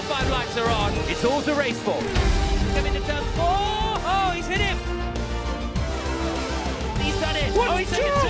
qualifying lights are on. It's all to race for. Coming to turn 4. Oh, he's hit him. He's done it. What? Oh, he's done it too.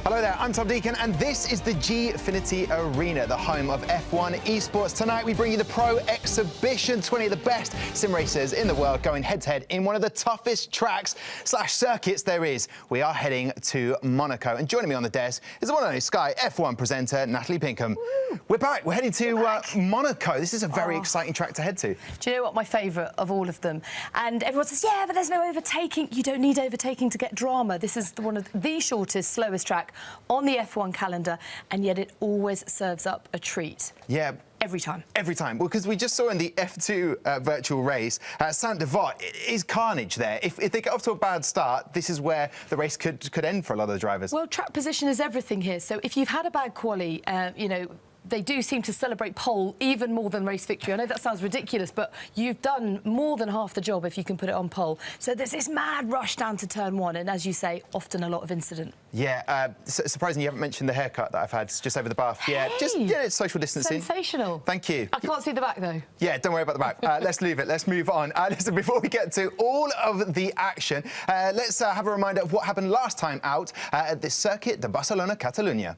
Hello there, I'm Tom Deacon, and this is the Gfinity Arena, the home of F1 Esports. Tonight we bring you the Pro Exhibition, 20 of the best sim racers in the world going head-to-head in one of the toughest tracks/circuits there is. We are heading to Monaco, and joining me on the desk is the one and only Sky F1 presenter, Natalie Pinkham. Woo. We're back, we're heading to Monaco. This is a very exciting track to head to. Do you know what? My favourite of all of them. And everyone says, yeah, but there's no overtaking. You don't need overtaking to get drama. This is one of the shortest, slowest track on the F1 calendar, and yet it always serves up a treat. Yeah. Every time. Every time. Well, because we just saw in the F2 virtual race, Saint-Devote is carnage there. If they get off to a bad start, this is where the race could end for a lot of the drivers. Well, track position is everything here. So if you've had a bad quali, you know, they do seem to celebrate pole even more than race victory. I know that sounds ridiculous, but you've done more than half the job if you can put it on pole. So there's this mad rush down to turn 1, and as you say, often a lot of incident. Yeah, surprisingly, you haven't mentioned the haircut that I've had just over the bath. Hey, yeah, just it's social distancing. Sensational. Thank you. I can't see the back, though. Yeah, don't worry about the back. Let's leave it. Let's move on. Listen, before we get to all of the action, let's have a reminder of what happened last time out at this circuit de Barcelona, Catalunya.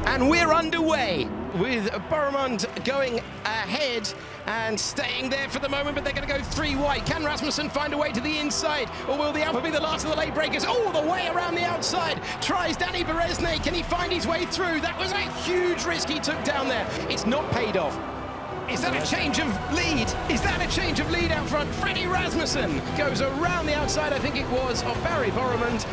And we're underway with Boromond going ahead and staying there for the moment, but they're going to go 3 wide. Can Rasmussen find a way to the inside, or will the Alpha be the last of the late breakers? All the way around the outside. Tries Danny Beresne. Can he find his way through? That was a huge risk he took down there. It's not paid off. Is that a change of lead? Is that a change of lead out front? Freddy Rasmussen goes around the outside, I think it was, of Barry Boromond.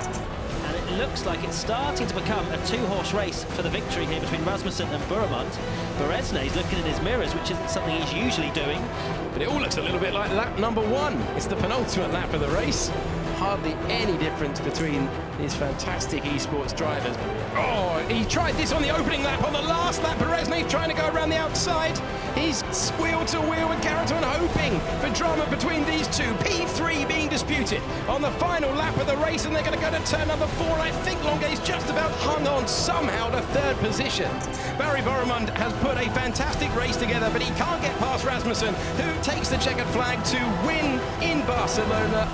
And it looks like it's starting to become a 2-horse race for the victory here between Rasmussen and Boromond. Beresne is looking in his mirrors, which isn't something he's usually doing. But it all looks a little bit like lap number 1. It's the penultimate lap of the race. Hardly any difference between these fantastic esports drivers. Oh, he tried this on the opening lap. On the last lap, Beresne's trying to go around the outside. He's wheel to wheel with Carrington, hoping for drama between these two. P3 being disputed on the final lap of the race, and they're going to go to turn number 4. And I think Longuet's just about hung on somehow to 3rd position. Barry Boromond has put a fantastic race together, but he can't get past Rasmussen, who takes the checkered flag to win in Barcelona.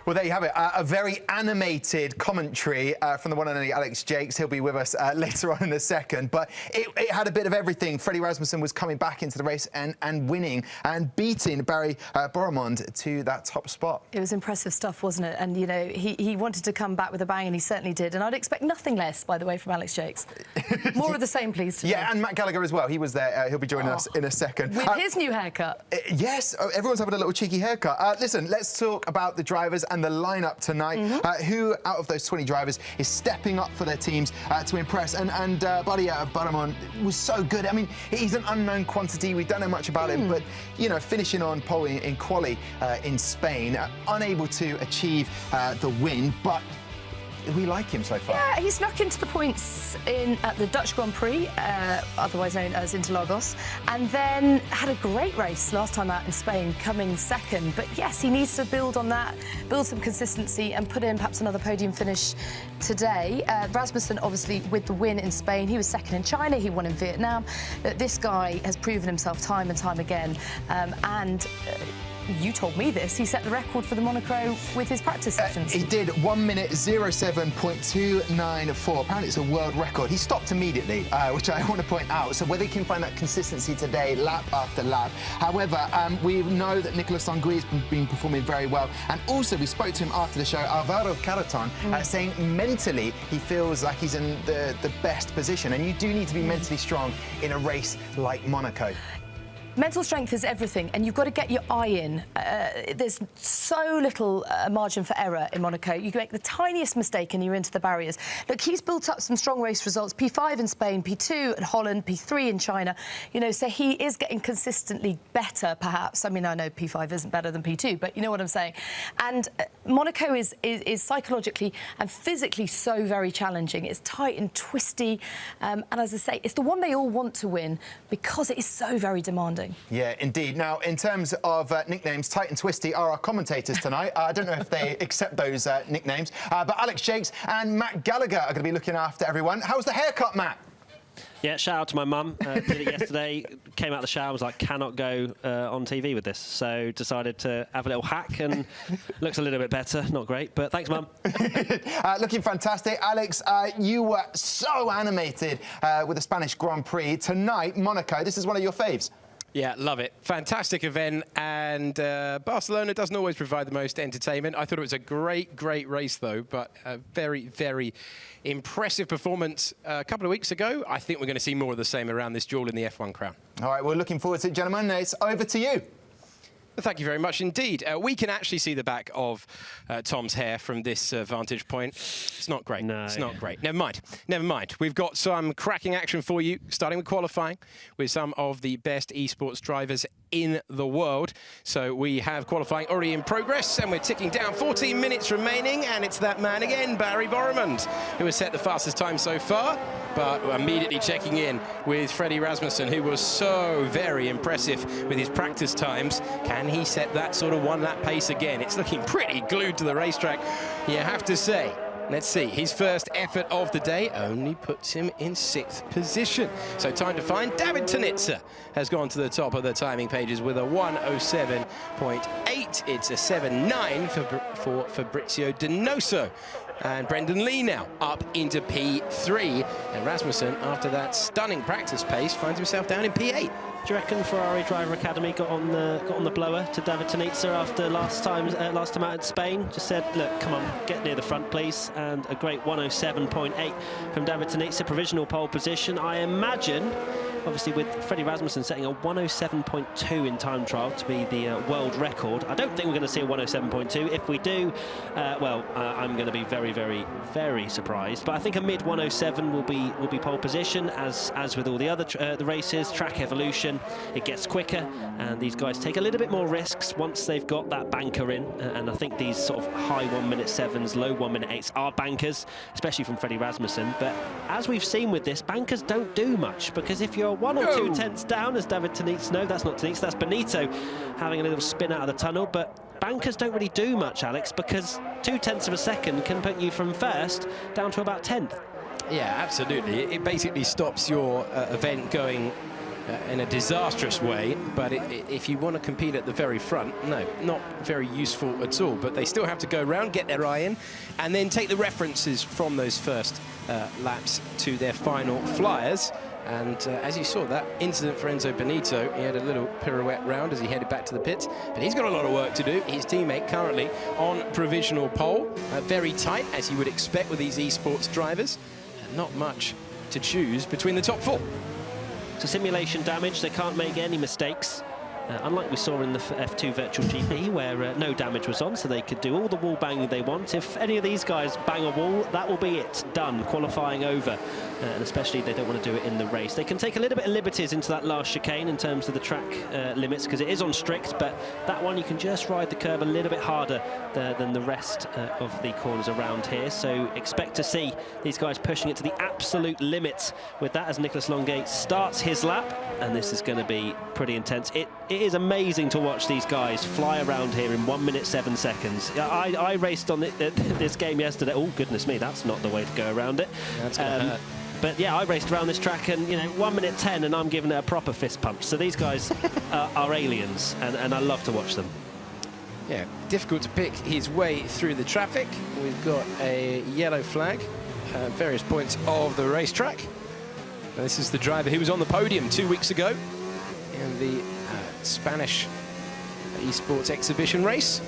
Well, there you have it. A very animated commentary from the one and only Alex Jakes. He'll be with us later on in a second. But it had a bit of everything. Freddy Rasmussen was coming back into the race and winning and beating Barry Boromond to that top spot. It was impressive stuff, wasn't it? And, you know, he wanted to come back with a bang, and he certainly did. And I'd expect nothing less, by the way, from Alex Jakes. More of the same, please. Today. Yeah, and Matt Gallagher as well. He was there. He'll be joining us in a second. With his new haircut. Yes, everyone's having a little cheeky haircut. Listen, let's talk about the drivers and the lineup tonight. Who out of those 20 drivers is stepping up for their teams to impress? And Barry Boromond was so good. I mean, he's an unknown quantity. We don't know much about him, but you know, finishing on pole in quali in Spain, unable to achieve the win, but we like him so far. Yeah, he snuck into the points at the Dutch Grand Prix, otherwise known as Interlagos, and then had a great race last time out in Spain, coming 2nd. But yes, he needs to build on that, build some consistency, and put in perhaps another podium finish today. Rasmussen, obviously, with the win in Spain, he was 2nd in China, he won in Vietnam. This guy has proven himself time and time again, you told me this. He set the record for the Monaco with his practice sessions. He did 1 minute 07.294. Apparently it's a world record. He stopped immediately, which I want to point out. So whether he can find that consistency today, lap after lap. However, we know that Nicolas Tanguy has been performing very well. And also, we spoke to him after the show, Alvaro Carreton, saying mentally he feels like he's in the best position. And you do need to be mentally strong in a race like Monaco. Mental strength is everything, and you've got to get your eye in. There's so little margin for error in Monaco. You can make the tiniest mistake and you're into the barriers. Look, he's built up some strong race results. P5 in Spain, P2 in Holland, P3 in China. You know, so he is getting consistently better, perhaps. I mean, I know P5 isn't better than P2, but you know what I'm saying. And Monaco is psychologically and physically so very challenging. It's tight and twisty. And as I say, it's the one they all want to win because it is so very demanding. exciting. Yeah, indeed. Now, in terms of nicknames, Tight and Twisty are our commentators tonight. I don't know if they accept those nicknames, but Alex Jakes and Matt Gallagher are going to be looking after everyone. How's the haircut, Matt? Yeah, shout out to my mum. Did it yesterday. Came out of the shower, was like, cannot go on TV with this. So decided to have a little hack, and looks a little bit better. Not great, but thanks, Mum. Looking fantastic. Alex, you were so animated with the Spanish Grand Prix. Tonight, Monaco, this is one of your faves. Yeah, love it. Fantastic event, and Barcelona doesn't always provide the most entertainment. I thought it was a great, great race, though, but a very, very impressive performance a couple of weeks ago. I think we're going to see more of the same around this jewel in the F1 crown. All right, we're looking forward to it, gentlemen. It's over to you. Thank you very much indeed. We can actually see the back of Tom's hair from this vantage point. It's not great. No. It's not great. Never mind. Never mind. We've got some cracking action for you, starting with qualifying, with some of the best esports drivers in the world. So we have qualifying already in progress, and we're ticking down 14 minutes remaining, and it's that man again, Barry Borremund, who has set the fastest time so far, but immediately checking in with Freddy Rasmussen, who was so very impressive with his practice times. Can he set that sort of one-lap pace again? It's looking pretty glued to the racetrack, you have to say. Let's see, his first effort of the day only puts him in 6th position. So time to find. David Tanitza has gone to the top of the timing pages with a 1:07.8. It's a 7:9 for Fabrizio Donoso. And Brendan Lee now up into P3. And Rasmussen, after that stunning practice pace, finds himself down in P8. Do you reckon Ferrari Driver Academy got on the blower to David Tanitza after last time out in Spain? Just said, look, come on, get near the front, please. And a great 1:07.8 from David Tanitza, provisional pole position. I imagine, obviously, with Freddy Rasmussen setting a 1:07.2 in time trial to be the world record. I don't think we're going to see a 1:07.2. If we do, I'm going to be very, very, very surprised. But I think a mid 1:07 will be pole position, as with all the other the races. Track evolution, it gets quicker, and these guys take a little bit more risks once they've got that banker in. And I think these sort of high 1:07s, low 1:8s are bankers, especially from Freddy Rasmussen. But as we've seen with this, bankers don't do much, because if you're 1 or 2 tenths down, as David Tanitza, no, that's not Tanitza, that's Benito having a little spin out of the tunnel. But bankers don't really do much, Alex, because 0.2 of a second can put you from first down to about 10th. Yeah, absolutely. It basically stops your event going in a disastrous way, but if you want to compete at the very front, no, not very useful at all. But they still have to go around, get their eye in, and then take the references from those first laps to their final flyers. And as you saw, that incident for Enzo Benito, he had a little pirouette round as he headed back to the pits, but he's got a lot of work to do. His teammate currently on provisional pole, very tight, as you would expect with these esports drivers, and not much to choose between the top 4. To simulation damage, they can't make any mistakes. Unlike we saw in the F2 Virtual GP, where no damage was on, so they could do all the wall banging they want. If any of these guys bang a wall, that will be it, done, qualifying over. And especially they don't want to do it in the race. They can take a little bit of liberties into that last chicane in terms of the track limits, because it is on strict, but that one you can just ride the curb a little bit harder than the rest of the corners around here. So expect to see these guys pushing it to the absolute limit with that as Nicholas Longate starts his lap, and this is going to be pretty intense. It is amazing to watch these guys fly around here in 1:07. I raced on this game yesterday. Oh, goodness me, that's not the way to go around it. That's gonna hurt. But yeah, I raced around this track, and 1:10, and I'm giving it a proper fist pump. So these guys are aliens, and I love to watch them. Yeah, difficult to pick his way through the traffic. We've got a yellow flag at various points of the racetrack. Now, this is the driver who was on the podium 2 weeks ago in the Spanish esports exhibition race.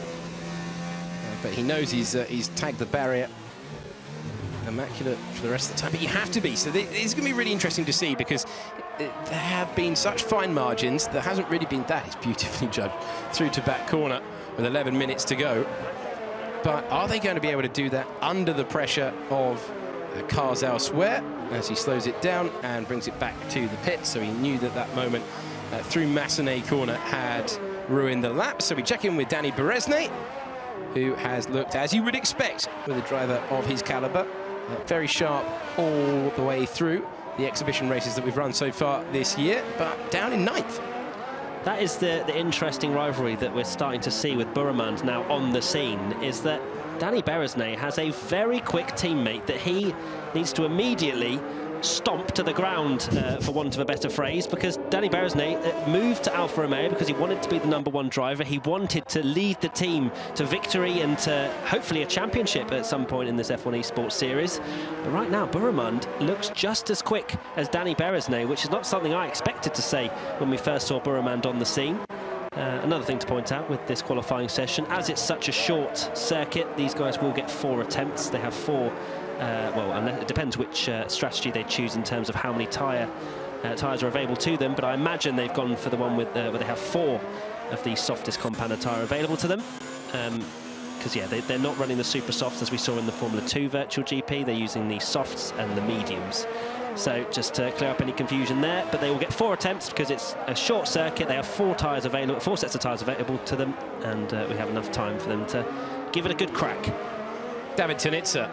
But he knows he's tagged the barrier. Immaculate for the rest of the time, but you have to be. So it's going to be really interesting to see, because there have been such fine margins. There hasn't really been that. It's beautifully judged through to back corner with 11 minutes to go. But are they going to be able to do that under the pressure of cars elsewhere, as he slows it down and brings it back to the pit? So he knew that moment through Massenet corner had ruined the lap. So we check in with Danny Beresnay, who has looked, as you would expect with a driver of his caliber, very sharp all the way through the exhibition races that we've run so far this year, but down in 9th. That is the interesting rivalry that we're starting to see with Buremund now on the scene, is that Danny Berezne has a very quick teammate that he needs to immediately stomp to the ground, for want of a better phrase, because Danny Berezne moved to Alfa Romeo because he wanted to be the #1 driver. He wanted to lead the team to victory and to hopefully a championship at some point in this F1 Esports Series. But right now, Buremund looks just as quick as Danny Berezne, which is not something I expected to say when we first saw Buremund on the scene. Another thing to point out with this qualifying session, as it's such a short circuit, these guys will get 4 attempts. They have 4. Well, it depends which strategy they choose in terms of how many tyres are available to them, but I imagine they've gone for the one with where they have 4 of the softest compounded tyre available to them. Because, yeah, they're not running the super softs as we saw in the Formula 2 virtual GP. They're using the softs and the mediums. So just to clear up any confusion there, but they will get 4 attempts because it's a short circuit. They have 4 tyres available, 4 sets of tyres available to them, and we have enough time for them to give it a good crack. David Tunitsa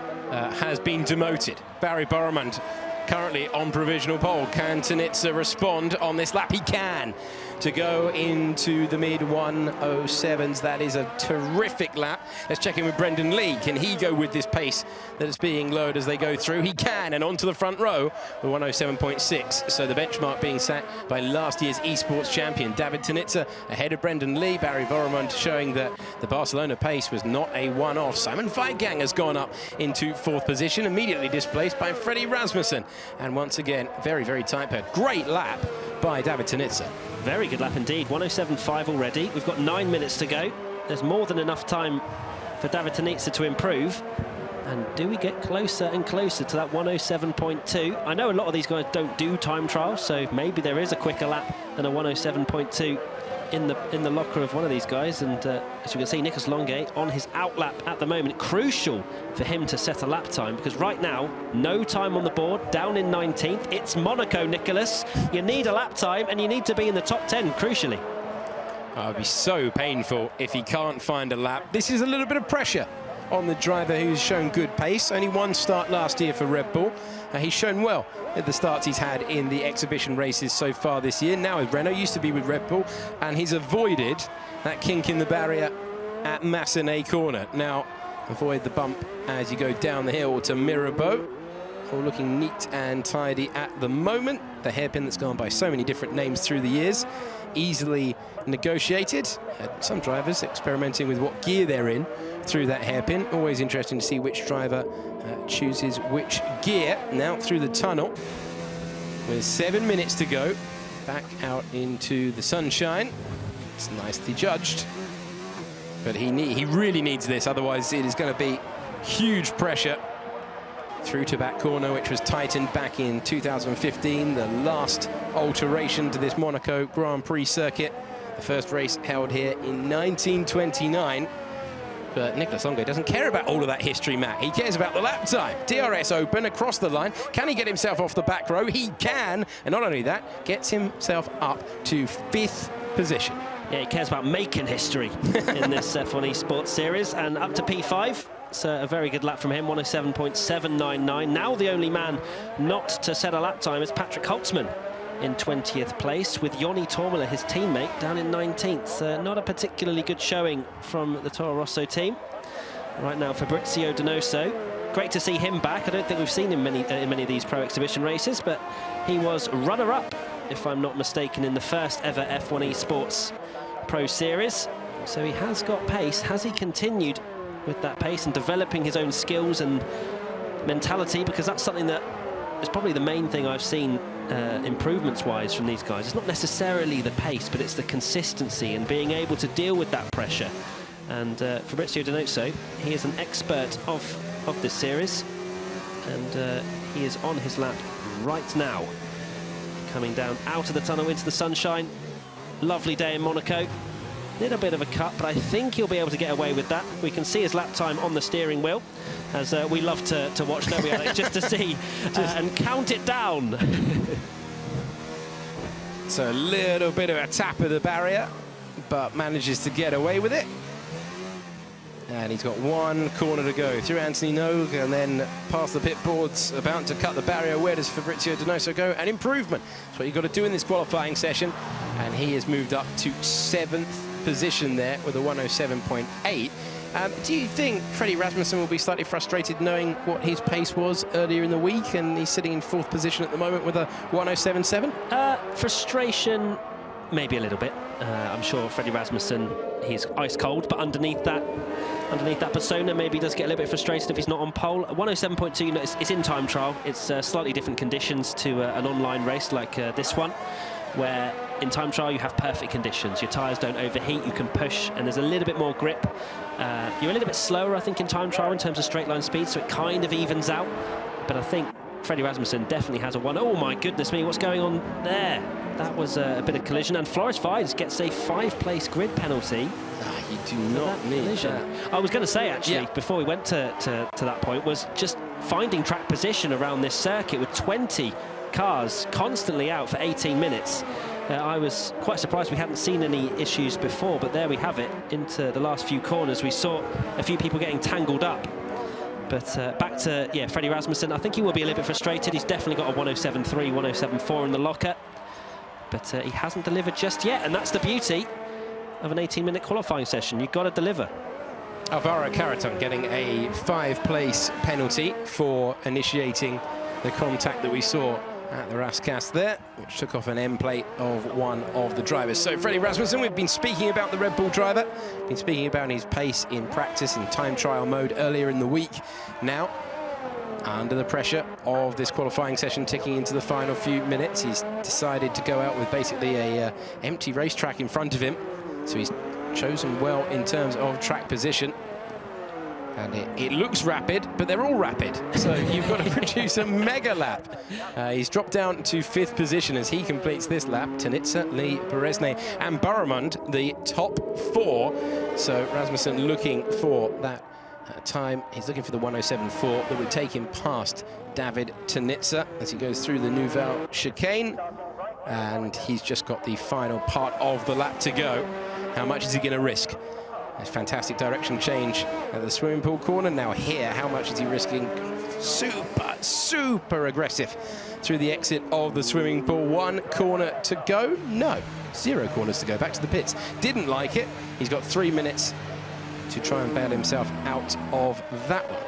has been demoted. Barry Buremund currently on provisional pole. Can Tunitsa respond on this lap? He can, to go into the mid-107s. That is a terrific lap. Let's check in with Brendan Lee. Can he go with this pace that is being lowered as they go through? He can, and onto the front row, the 107.6. So the benchmark being set by last year's esports champion, David Tunitsa, ahead of Brendan Lee. Barry Buremund showing that the Barcelona pace was not a one-off. Simon Feigang has gone up into 4th position, immediately displaced by Freddy Rasmussen. And once again, very, very tight pair. Great lap by David Tunitsa. Very good lap indeed, 107.5 already. We've got 9 minutes to go. There's more than enough time for David Tunitsa to improve. And do we get closer and closer to that 107.2? I know a lot of these guys don't do time trials, so maybe there is a quicker lap than a 107.2 in the locker of one of these guys. And as you can see, Nicolas Longuet on his outlap at the moment. Crucial for him to set a lap time, because right now, no time on the board, down in 19th. It's Monaco, Nicolas. You need a lap time, and you need to be in the top 10, crucially. Oh, it'd be so painful if he can't find a lap. This is a little bit of pressure on the driver who's shown good pace. Only 1 start last year for Red Bull. He's shown well at the starts he's had in the exhibition races so far this year. Now with Renault, used to be with Red Bull, and he's avoided that kink in the barrier at Massenet corner. Now, avoid the bump as you go down the hill to Mirabeau. All looking neat and tidy at the moment. The hairpin that's gone by so many different names through the years. Easily negotiated. Some drivers experimenting with what gear they're in through that hairpin. Always interesting to see which driver chooses which gear. Now through the tunnel with 7 minutes to go. Back out into the sunshine. It's nicely judged. But he really needs this, otherwise it is going to be huge pressure. Through to back corner, which was tightened back in 2015, the last alteration to this Monaco Grand Prix circuit. The first race held here in 1929. But Nicolas Longuet doesn't care about all of that history, Matt. He cares about the lap time. DRS open across the line. Can he get himself off the back row? He can. And not only that, gets himself up to 5th position. Yeah, he cares about making history in this F1 Esports Series. And up to P5. So a very good lap from him, 107.799. Now the only man not to set a lap time is Patrick Holtzman in 20th place, with Joni Tormela, his teammate, down in 19th. Not a particularly good showing from the Toro Rosso team. Right now, Fabrizio Donoso. Great to see him back. I don't think we've seen him in many of these pro exhibition races, but he was runner-up, if I'm not mistaken, in the first ever F1 Esports Pro Series. So he has got pace. Has he continued with that pace and developing his own skills and mentality? Because that's something that is probably the main thing I've seen improvements-wise from these guys. It's not necessarily the pace, but it's the consistency and being able to deal with that pressure. And Fabrizio Donoso, he is an expert of this series, and he is on his lap right now, coming down out of the tunnel into the sunshine. Lovely day in Monaco. Little bit of a cut, but I think he'll be able to get away with that. We can see his lap time on the steering wheel, as we love to watch, don't we, Alex? Just to see and count it down. So a little bit of a tap of the barrier, but manages to get away with it. And he's got 1 corner to go through Anthony Nogue and then past the pit boards, about to cut the barrier. Where does Fabrizio Donoso go? An improvement. That's what you've got to do in this qualifying session. and he has moved up to 7th position there with a 107.8. Do you think Freddy Rasmussen will be slightly frustrated knowing what his pace was earlier in the week, and he's sitting in 4th position at the moment with a 107.7? Frustration, maybe a little bit. I'm sure Freddy Rasmussen, he's ice cold, but underneath that persona, maybe he does get a little bit frustrated if he's not on pole. 107.2, you know, it's in time trial. It's slightly different conditions to an online race like this one, where in time trial you have perfect conditions. Your tyres don't overheat, you can push, and there's a little bit more grip. You're a little bit slower, I think, in time trial in terms of straight line speed, so it kind of evens out. But I think Freddy Rasmussen definitely has a one. Oh my goodness me, what's going on there? That was a bit of collision, and Floris Fides gets a 5-place grid penalty. You do not need that. I was going to say, actually, before we went to that point, was just finding track position around this circuit with 20 cars constantly out for 18 minutes. I was quite surprised we hadn't seen any issues before, but there we have it. Into the last few corners, we saw a few people getting tangled up. But back to, Freddy Rasmussen. I think he will be a little bit frustrated. He's definitely got a 107.3, 107.4 in the locker. But he hasn't delivered just yet, and that's the beauty of an 18-minute qualifying session. You've got to deliver. Alvaro Caraton getting a 5-place penalty for initiating the contact that we saw at the Rascas there, which took off an M plate of one of the drivers. So Freddy Rasmussen, we've been speaking about the Red Bull driver, been speaking about his pace in practice in time trial mode earlier in the week. Now, under the pressure of this qualifying session ticking into the final few minutes, he's decided to go out with basically a empty racetrack in front of him. So he's chosen well in terms of track position. And it looks rapid, but they're all rapid. So you've got to produce a mega lap. He's dropped down to 5th position as he completes this lap. Tanitsa, Lee, Beresne and Burramund, the top 4. So Rasmussen looking for that time. He's looking for the 107.4 that would take him past David Tanitsa as he goes through the Nouvelle chicane. And he's just got the final part of the lap to go. How much is he going to risk? A fantastic direction change at the swimming pool corner. Now here, how much is he risking? Super aggressive through the exit of the swimming pool. 1 corner to go. No, 0 corners to go. Back to the pits. Didn't like it. He's got 3 minutes to try and bail himself out of that one.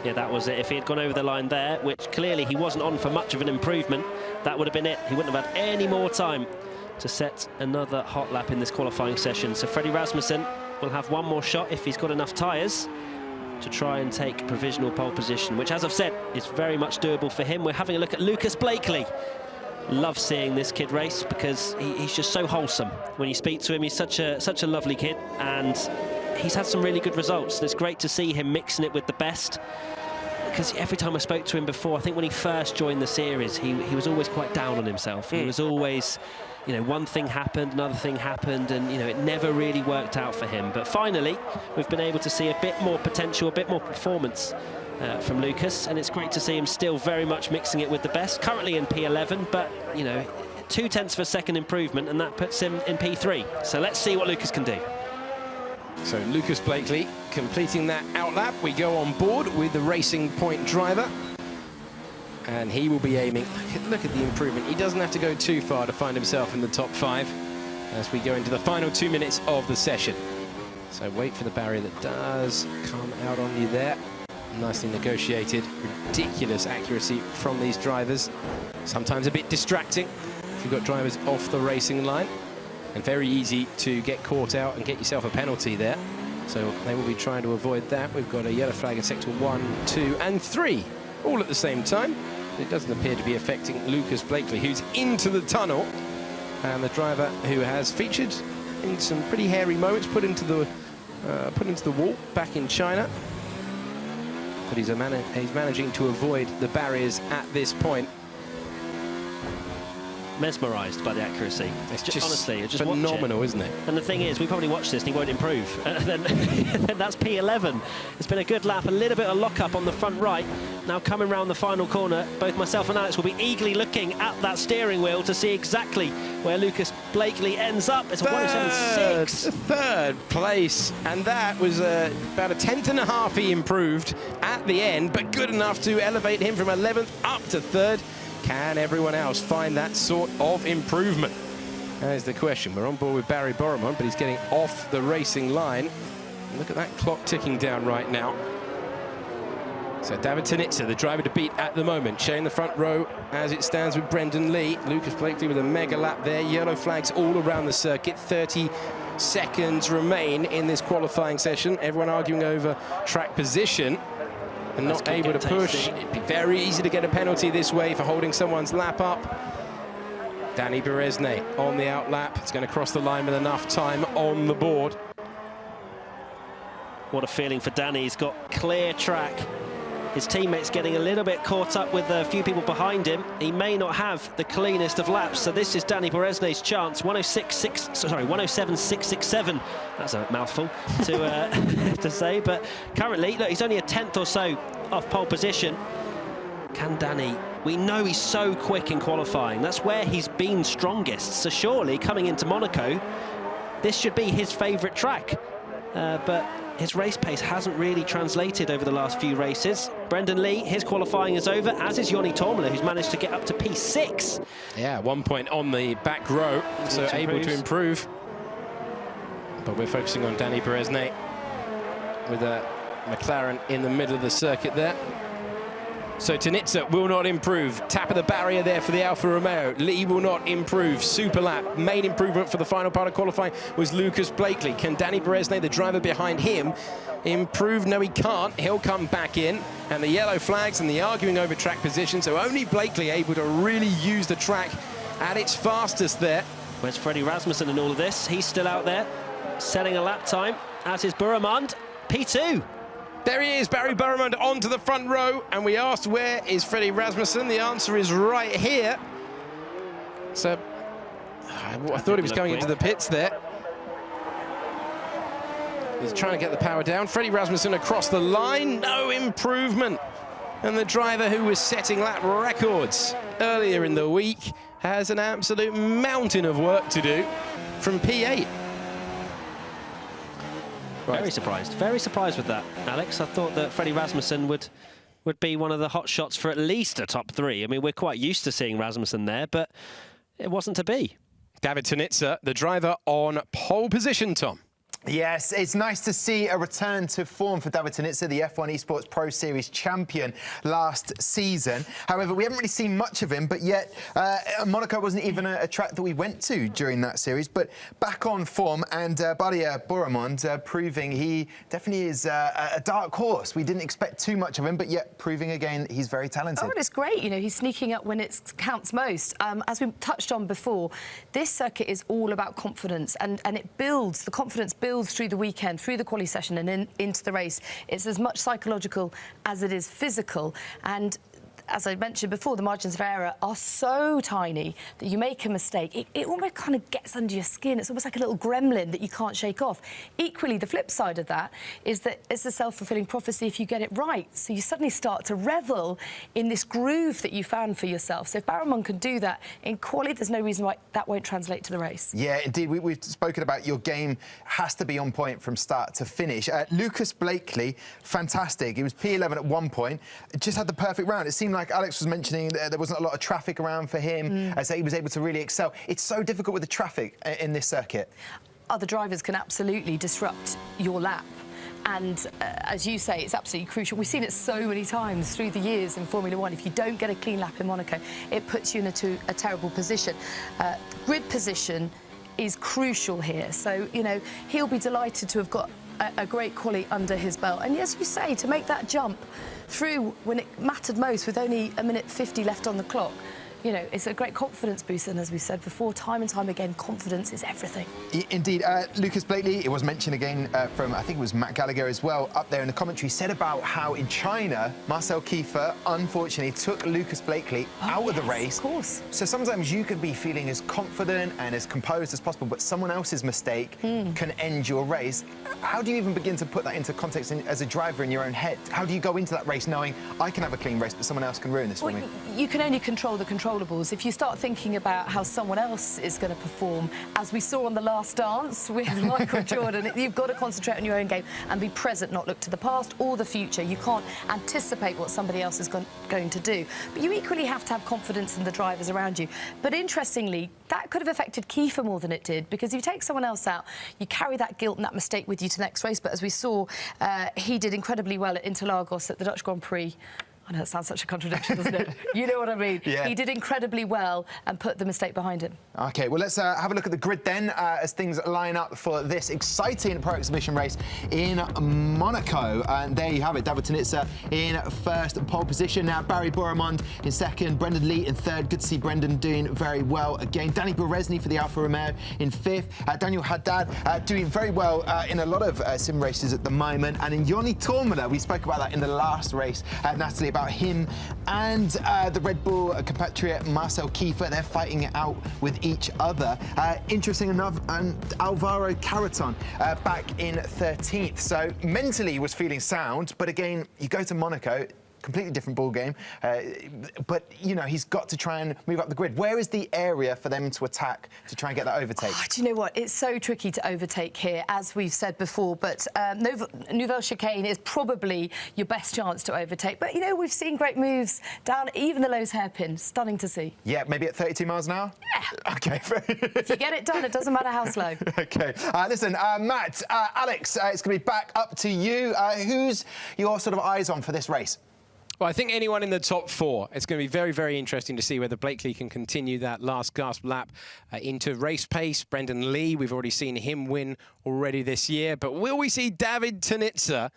Yeah, that was it. If he had gone over the line there, which clearly he wasn't on for much of an improvement, that would have been it. He wouldn't have had any more time to set another hot lap in this qualifying session. So Freddy Rasmussen will have one more shot if he's got enough tyres to try and take provisional pole position, which, as I've said, is very much doable for him. We're having a look at Lucas Blakely. Love seeing this kid race because he's just so wholesome. When you speak to him, he's such a lovely kid, and he's had some really good results. It's great to see him mixing it with the best, because every time I spoke to him before, I think when he first joined the series, he was always quite down on himself. He was always, you know, one thing happened, another thing happened, and, you know, it never really worked out for him. But finally, we've been able to see a bit more potential, a bit more performance from Lucas, and it's great to see him still very much mixing it with the best. Currently in P11, but, you know, 0.2 of a second improvement, and that puts him in P3. So let's see what Lucas can do. So Lucas Blakely completing that outlap. We go on board with the Racing Point driver, and he will be aiming. Look at the improvement. He doesn't have to go too far to find himself in the top 5 as we go into the final 2 minutes of the session. So wait for the barrier that does come out on you there. Nicely negotiated. Ridiculous accuracy from these drivers. Sometimes a bit distracting if you've got drivers off the racing line, and very easy to get caught out and get yourself a penalty there. So they will be trying to avoid that. We've got a yellow flag in sector 1, 2 and 3 all at the same time. It doesn't appear to be affecting Lucas Blakely, who's into the tunnel, and the driver who has featured in some pretty hairy moments, put into the wall back in China. But he's managing to avoid the barriers at this point. Mesmerised by the accuracy. It's just honestly, just phenomenal, isn't it? And the thing is, we probably watch this and he won't improve. Then that's P11. It's been a good lap, a little bit of lock-up on the front right. Now coming round the final corner, both myself and Alex will be eagerly looking at that steering wheel to see exactly where Lucas Blakely ends up. It's a 107.6. Third place, and that was about a 10.5 he improved at the end, but good enough to elevate him from 11th up to 3rd. Can everyone else find that sort of improvement? That is the question. We're on board with Barry Boromont, but he's getting off the racing line. Look at that clock ticking down right now. So David Tanitsa, the driver to beat at the moment, sharing the front row as it stands with Brendan Lee. Lucas Blakely with a mega lap there. Yellow flags all around the circuit. 30 seconds remain in this qualifying session. Everyone arguing over track position and not able to push. It'd be very easy to get a penalty this way for holding someone's lap up. Danny Beresne on the out lap. It's going to cross the line with enough time on the board. What a feeling for Danny. He's got clear track. His teammates getting a little bit caught up with a few people behind him. He may not have the cleanest of laps, so this is Danny Beresne's chance. 107.667. That's a mouthful to to say, but currently, look, he's only a tenth or so off pole position. Can Danny? We know he's so quick in qualifying. That's where he's been strongest. So surely, coming into Monaco, this should be his favourite track. But his race pace hasn't really translated over the last few races. Brendan Lee, his qualifying is over, as is Joni Tormela, who's managed to get up to P6. Yeah, 1 point on the back row, so able to improve. But we're focusing on Danny Beresne with a McLaren in the middle of the circuit there. So Tanitsa will not improve. Tap of the barrier there for the Alfa Romeo. Lee will not improve. Super lap. Main improvement for the final part of qualifying was Lucas Blakely. Can Danny Beresne, the driver behind him, improve? No, he can't. He'll come back in. And the yellow flags and the arguing over track position. So only Blakely able to really use the track at its fastest there. Where's Freddy Rasmussen in all of this? He's still out there, setting a lap time, as is Boromont. P2. There he is, Barry Boromont onto the front row, and we asked where is Freddy Rasmussen. The answer is right here. So I thought he was going into the pits there. He's trying to get the power down. Freddy Rasmussen across the line, no improvement. And the driver who was setting lap records earlier in the week has an absolute mountain of work to do from P8. Right. Very surprised with that, Alex. I thought that Freddy Rasmussen would be one of the hot shots for at least a top 3. I mean, we're quite used to seeing Rasmussen there, but it wasn't to be. David Tanitsa, the driver on pole position, Tom. Yes, it's nice to see a return to form for David Tanitsa, the F1 Esports Pro Series champion last season. However, we haven't really seen much of him, but yet Monaco wasn't even a track that we went to during that series. But back on form, and Barry Boromont proving he definitely is a dark horse. We didn't expect too much of him, but yet proving again he's very talented. Oh, and it's great. You know, he's sneaking up when it counts most. As we touched on before, this circuit is all about confidence, and it builds, the confidence builds through the weekend, through the quali session and into the race. It's as much psychological as it is physical. And as I mentioned before, the margins of error are so tiny that you make a mistake, it almost kind of gets under your skin. It's almost like a little gremlin that you can't shake off. Equally, the flip side of that is that it's a self-fulfilling prophecy if you get it right. So you suddenly start to revel in this groove that you found for yourself. So if Boromont can do that in quali, there's no reason why that won't translate to the race. Yeah, indeed. We've spoken about your game has to be on point from start to finish. Lucas Blakely, fantastic. He was P11 at one point. Just had the perfect round. It seemed like Alex was mentioning there wasn't a lot of traffic around for him, as he was able to really excel. It's so difficult with the traffic in this circuit. Other drivers can absolutely disrupt your lap. And as you say, it's absolutely crucial. We've seen it so many times through the years in Formula One. If you don't get a clean lap in Monaco, it puts you into a terrible position. Grid position is crucial here. So, you know, he'll be delighted to have got a great quali under his belt. And as you say, to make that jump through when it mattered most with only 1:50 left on the clock, you know, it's a great confidence boost. And as we said before, time and time again, confidence is everything. Indeed. Lucas Blakely, it was mentioned again from, I think it was Matt Gallagher as well, up there in the commentary, said about how in China, Marcel Kiefer, unfortunately, took Lucas Blakely out of the race. Of course. So sometimes you could be feeling as confident and as composed as possible, but someone else's mistake can end your race. How do you even begin to put that into context as a driver in your own head? How do you go into that race knowing I can have a clean race, but someone else can ruin this for me? You can only control the controllables. uncontrollables. If you start thinking about how someone else is going to perform, as we saw on The Last Dance with Michael Jordan, you've got to concentrate on your own game and be present, not look to the past or the future. You can't anticipate what somebody else is going to do. But you equally have to have confidence in the drivers around you. But interestingly, that could have affected Kiefer more than it did, because if you take someone else out, you carry that guilt and that mistake with you to the next race. But as we saw, he did incredibly well at Interlagos at the Dutch Grand Prix. I know that sounds such a contradiction, doesn't it? You know what I mean? Yeah. He did incredibly well and put the mistake behind him. OK, well, let's have a look at the grid then as things line up for this exciting Pro Exhibition race in Monaco. And there you have it, David Tunitsa in first pole position. Now, Barry Boremond in second, Brendan Lee in third. Good to see Brendan doing very well again. Danny Beresny for the Alfa Romeo in fifth. Daniel Haddad doing very well in a lot of sim races at the moment. And in Joni Tormela, we spoke about that in the last race, Natalie, about him and the Red Bull compatriot Marcel Kiefer. They're fighting it out with each other. Interesting enough, Alvaro Carreton back in 13th. So mentally he was feeling sound, but again, you go to Monaco, completely different ball game. But, you know, he's got to try and move up the grid. Where is the area for them to attack to try and get that overtake? Oh, do you know what? It's so tricky to overtake here, as we've said before. But Nouvelle Chicane is probably your best chance to overtake. But, you know, we've seen great moves down even the Lowe's hairpin. Stunning to see. Yeah, maybe at 32 miles an hour? Yeah. OK. If you get it done, it doesn't matter how slow. OK. Listen, Matt, Alex, it's going to be back up to you. Who's your sort of eyes on for this race? Well, I think anyone in the top four, it's going to be very, very interesting to see whether Blakely can continue that last gasp lap into race pace. Brendan Lee, we've already seen him win already this year. But will we see David Tunitsa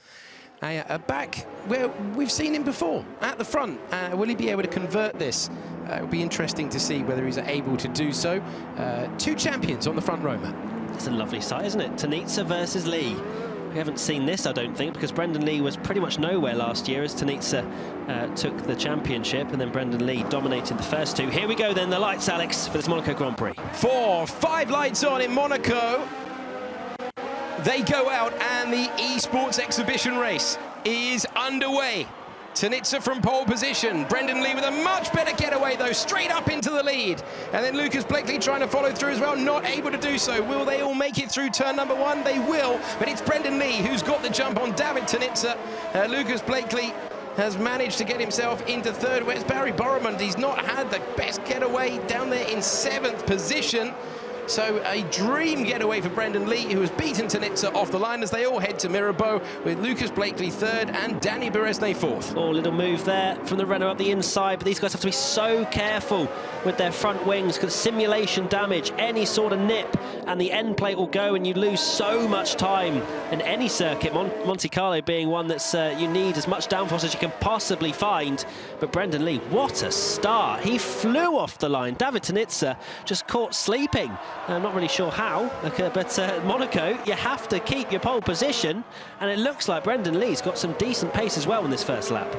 back where we've seen him before, at the front? Will he be able to convert this? It'll be interesting to see whether he's able to do so. Two champions on the front row, Matt. It's a lovely sight, isn't it? Tunitsa versus Lee. We haven't seen this, I don't think, because Brendan Lee was pretty much nowhere last year as Tunitsa took the championship, and then Brendan Lee dominated the first two. Here we go then, the lights, Alex, for this Monaco Grand Prix. 4, 5 lights on in Monaco. They go out and the esports exhibition race is underway. Tunitsa from pole position. Brendan Lee with a much better getaway, though, straight up into the lead. And then Lucas Blakely trying to follow through as well, not able to do so. Will they all make it through turn number 1? They will, but it's Brendan Lee who's got the jump on David Tunitsa. Lucas Blakely has managed to get himself into third. Where's Barry Boremond? He's not had the best getaway, down there in 7th position. So a dream getaway for Brendan Lee, who has beaten Tunitsa off the line as they all head to Mirabeau, with Lucas Blakely third and Danny Beresny fourth. Oh, little move there from the Renault up the inside, but these guys have to be so careful with their front wings, because simulation damage, any sort of nip, and the end plate will go and you lose so much time in any circuit, Monte Carlo being one that's you need as much downforce as you can possibly find. But Brendan Lee, what a start. He flew off the line. David Tunitsa just caught sleeping. I'm not really sure how, but Monaco, you have to keep your pole position, and it looks like Brendan Lee's got some decent pace as well in this first lap.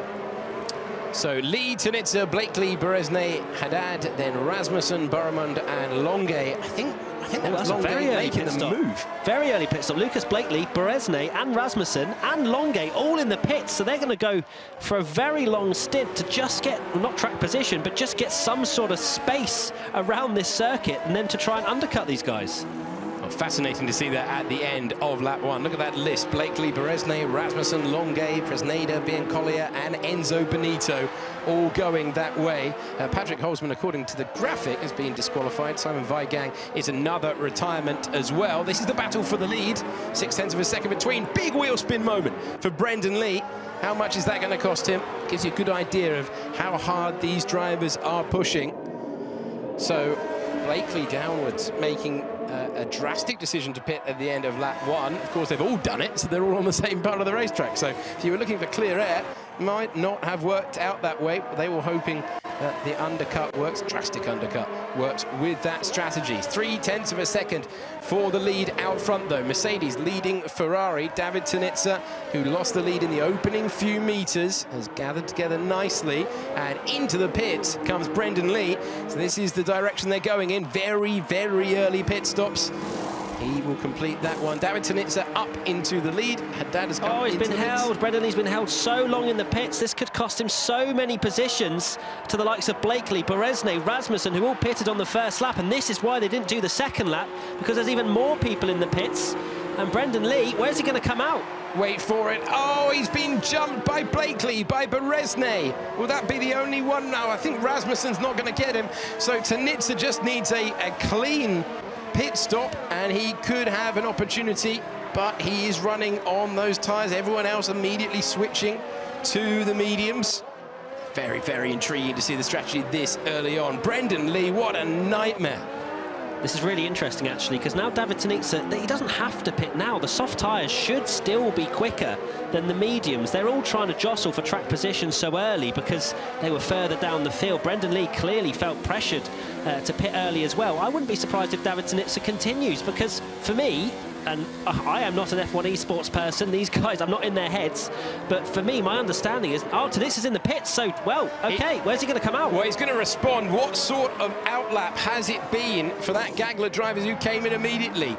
So Lee, Tunitsa, Blakely, Beresny, Haddad, then Rasmussen, Boremond and Longuet. I think that was a very early making pit the stop. move. Very early pit stop. Lucas Blakely, Beresny and Rasmussen and Longuet all in the pits, so they're going to go for a very long stint to just get, well, not track position, but just get some sort of space around this circuit and then to try and undercut these guys. Well, fascinating to see that at the end of lap 1. Look at that list. Blakely, Beresny, Rasmussen, Longuet, Presneda, Biancolia and Enzo Benito all going that way. Patrick Holtzman, according to the graphic, has been disqualified. Simon Weigang is another retirement as well. This is the battle for the lead. 0.6 of a second between. Big wheel spin moment for Brendan Lee. How much is that going to cost him? Gives you a good idea of how hard these drivers are pushing. So Blakely downwards, making a drastic decision to pit at the end of lap 1. Of course, they've all done it, so they're all on the same part of the racetrack. So if you were looking for clear air, might not have worked out that way. They were hoping that the undercut works, drastic undercut works with that strategy. 0.3 of a second for the lead out front, though. Mercedes leading Ferrari. David Tunitsa, who lost the lead in the opening few meters, has gathered together nicely, and into the pits comes Brendan Lee. So this is the direction they're going in. Very, very early pit stops He will complete that one. David Tanitsa up into the lead. Haddad has come he's into been the mix. held. Brendan Lee's been held so long in the pits. This could cost him so many positions to the likes of Blakely, Beresne, Rasmussen, who all pitted on the first lap. And this is why they didn't do the second lap, because there's even more people in the pits. And Brendan Lee, where's he going to come out? Wait for it. Oh, he's been jumped by Blakely, by Beresne. Will that be the only one? No, I think Rasmussen's not going to get him. So Tanitsa just needs a clean pit stop, and he could have an opportunity, but he is running on those tyres. Everyone else immediately switching to the mediums. Very, very intriguing to see the strategy this early on. Brendan Lee, what a nightmare. This is really interesting, actually, because now David Tanitsa, he doesn't have to pit now. The soft tyres should still be quicker than the mediums. They're all trying to jostle for track position so early because they were further down the field. Brendan Lee clearly felt pressured to pit early as well. I wouldn't be surprised if David Tanitsa continues, because for me, and I am not an F1 Esports person, these guys, I'm not in their heads, but for me, my understanding is, Tanitsa's in the pits, so, well, okay, where's he going to come out? Well, he's going to respond. What sort of outlap has it been for that Gagler driver who came in immediately?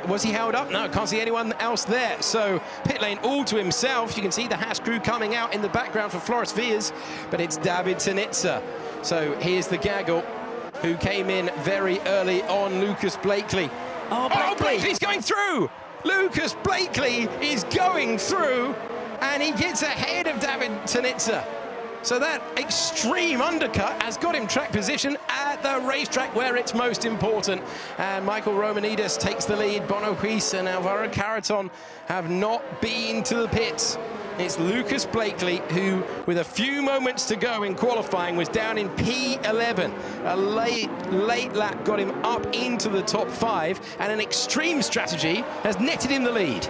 Was he held up? No, can't see anyone else there. So pit lane all to himself. You can see the Haas crew coming out in the background for Floris Viers, but it's David Tanitsa. So here's the gaggle who came in very early on, Lucas Blakely. Oh, Blakely's going through! Lucas Blakely is going through, and he gets ahead of David Tanitsa. So that extreme undercut has got him track position at the racetrack where it's most important. And Michael Romanidis takes the lead. Bono Huis and Alvaro Caraton have not been to the pits. It's Lucas Blakely who, with a few moments to go in qualifying, was down in P11. A late lap got him up into the top 5, and an extreme strategy has netted him the lead.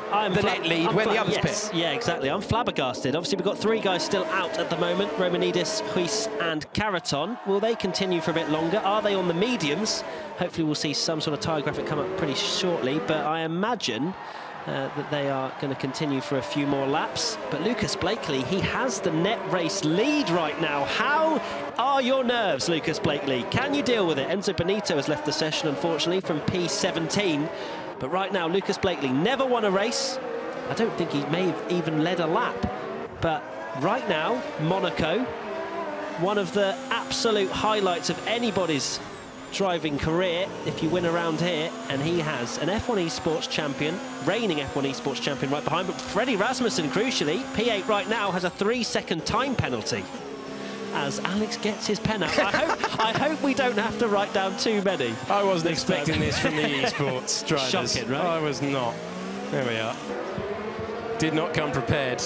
The net lead when the others pit. Yeah, exactly. I'm flabbergasted. Obviously, we've got 3 guys still out at the moment, Romanidis, Huis and Caraton. Will they continue for a bit longer? Are they on the mediums? Hopefully we'll see some sort of tyre graphic come up pretty shortly, but I imagine that they are going to continue for a few more laps. But Lucas Blakely, he has the net race lead right now. How are your nerves, Lucas Blakely? Can you deal with it? Enzo Benito has left the session, unfortunately, from P17. But right now, Lucas Blakely never won a race. I don't think he may have even led a lap. But right now, Monaco, one of the absolute highlights of anybody's driving career if you win around here, and he has an F1 Esports champion, reigning F1 Esports champion right behind, but Freddy Rasmussen, crucially, P8 right now, has a 3-second time penalty as Alex gets his pen out. I hope we don't have to write down too many. I wasn't expecting this from the esports drivers. Shocking, right? I was not. There we are. Did not come prepared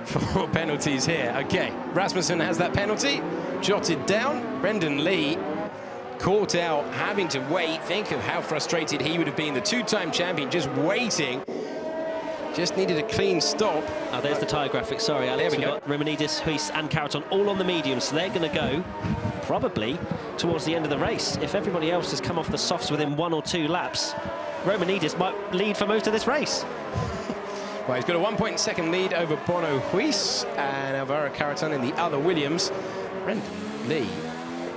for penalties here. Okay, Rasmussen has that penalty jotted down. Brendan Lee caught out, having to wait. Think of how frustrated he would have been, the 2-time champion, just waiting. Just needed a clean stop. Oh, there's the tyre graphic. Sorry, Alex. We've got Romanidis, Huis and Caraton all on the mediums, so they're going to go probably towards the end of the race. If everybody else has come off the softs within 1 or 2 laps, Romanidis might lead for most of this race. Well, he's got a 1-point-second lead over Bono Huis and Alvaro Caraton in the other Williams. Brendan Lee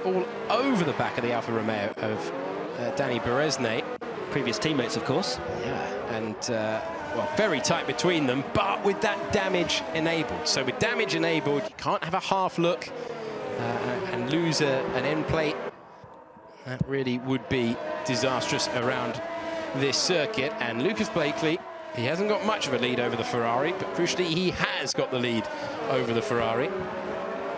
all over the back of the Alfa Romeo of Danny Beresne. Previous teammates, of course. Yeah, and well, very tight between them, but with that damage enabled. So with damage enabled, you can't have a half look and lose an end plate. That really would be disastrous around this circuit. And Lucas Blakely, he hasn't got much of a lead over the Ferrari, but crucially, he has got the lead over the Ferrari.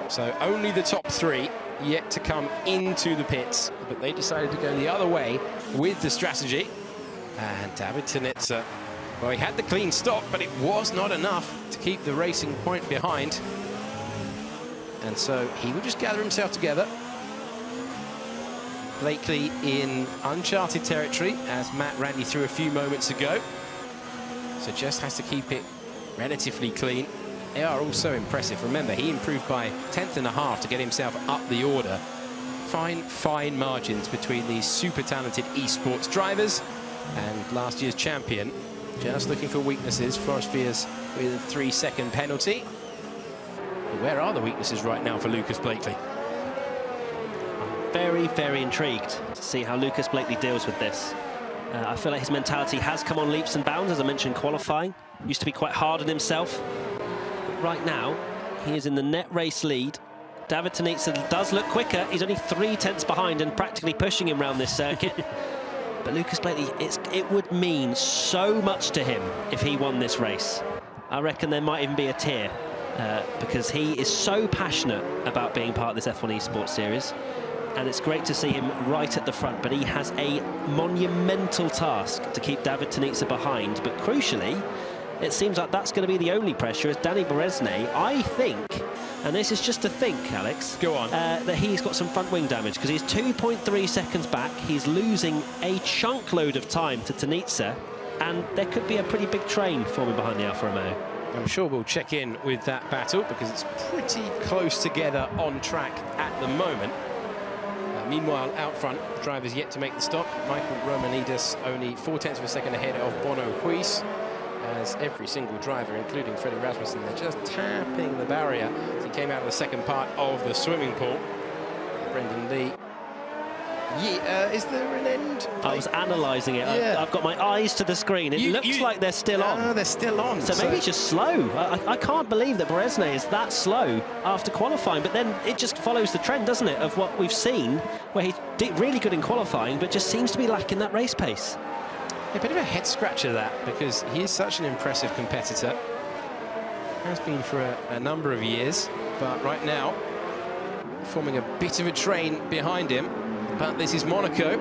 So only the top 3 yet to come into the pits, but they decided to go the other way with the strategy. And David Tanitsa, well, he had the clean stop, but it was not enough to keep the racing point behind. And so he will just gather himself together. Blakely in uncharted territory, as Matt ran you through a few moments ago. So just has to keep it relatively clean. They are also impressive. Remember, he improved by 1/10.5 to get himself up the order. Fine margins between these super talented esports drivers and last year's champion. Just looking for weaknesses. Floris Viers with a 3-second penalty. But where are the weaknesses right now for Lucas Blakely? Very, very intrigued to see how Lucas Blakely deals with this. I feel like his mentality has come on leaps and bounds, as I mentioned, qualifying. Used to be quite hard on himself. But right now, he is in the net race lead. David Tonitza does look quicker. He's only 3/10 behind and practically pushing him around this circuit. But Lucas Blakely, it would mean so much to him if he won this race. I reckon there might even be a tear because he is so passionate about being part of this F1 Esports Series. And it's great to see him right at the front, but he has a monumental task to keep David Tonitza behind. But crucially, it seems like that's going to be the only pressure, as Danny Berezne, I think, and this is just a think, Alex. Go on. That he's got some front wing damage, because he's 2.3 seconds back. He's losing a chunk load of time to Tonitza, and there could be a pretty big train forming behind the Alfa Romeo. I'm sure we'll check in with that battle, because it's pretty close together on track at the moment. Meanwhile, out front, the driver's yet to make the stop. Michael Romanidis only 0.4 of a second ahead of Bono Huis. As every single driver, including Freddy Rasmussen, they're just tapping the barrier as he came out of the second part of the swimming pool. Brendan Lee. Yeah, is there an end? I was analysing it. Yeah. I've got my eyes to the screen. It looks like they're still on. No, they're still on. So maybe it's just slow. I can't believe that Berezne is that slow after qualifying, but then it just follows the trend, doesn't it, of what we've seen, where he did really good in qualifying, but just seems to be lacking that race pace. A bit of a head scratcher, that, because he is such an impressive competitor. Has been for a number of years, but right now forming a bit of a train behind him. But this is Monaco,